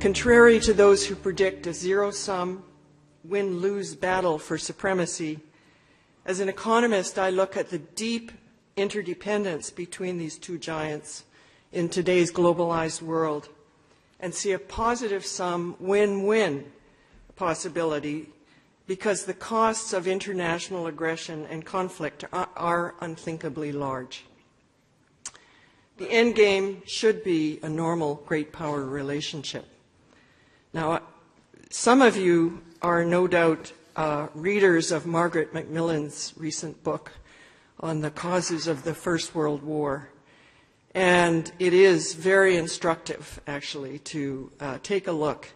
Contrary to those who predict a zero-sum, win-lose battle for supremacy, as an economist, I look at the deep interdependence between these two giants in today's globalized world and see a positive-sum win-win possibility because the costs of international aggression and conflict are unthinkably large. The end game should be a normal great power relationship. Now, some of you are no doubt readers of Margaret Macmillan's recent book on the causes of the First World War. And it is very instructive, actually, to take a look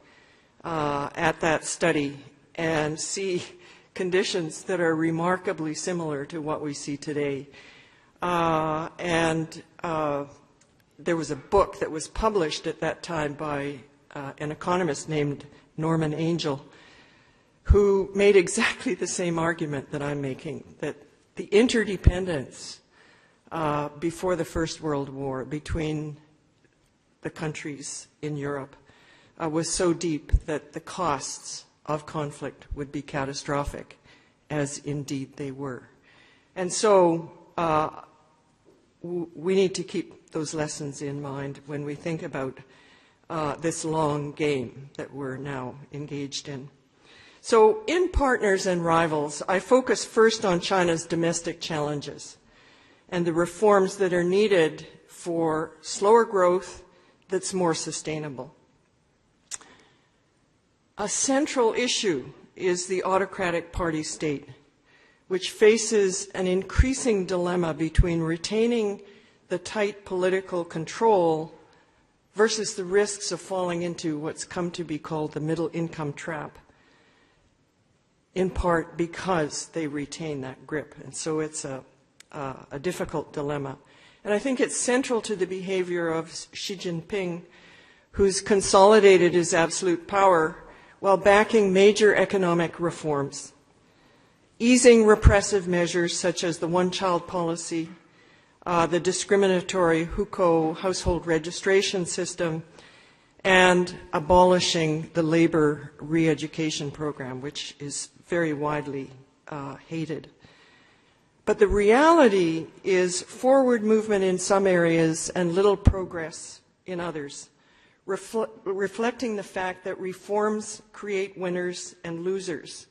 at that study and see conditions that are remarkably similar to what we see today. There was a book that was published at that time by an economist named Norman Angell, who made exactly the same argument that I'm making, that the interdependence before the First World War between the countries in Europe was so deep that the costs of conflict would be catastrophic, as indeed they were. And so we need to keep those lessons in mind when we think about this long game that we're now engaged in. So in Partners and Rivals, I focus first on China's domestic challenges and the reforms that are needed for slower growth that's more sustainable. A central issue is the autocratic party state, which faces an increasing dilemma between retaining the tight political control versus the risks of falling into what's come to be called the middle income trap, in part because they retain that grip. And so it's a difficult dilemma. And I think it's central to the behavior of Xi Jinping, who's consolidated his absolute power while backing major economic reforms, easing repressive measures such as the one-child policy, the discriminatory hukou household registration system, and abolishing the labor re-education program, which is very widely hated. But the reality is forward movement in some areas and little progress in others, reflecting the fact that reforms create winners and losers,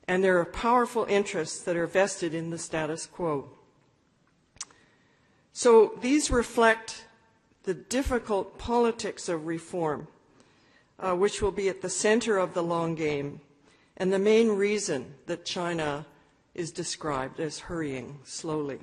and there are powerful interests that are vested in the status quo. So these reflect the difficult politics of reform, which will be at the center of the long game, and the main reason that China is described as hurrying slowly.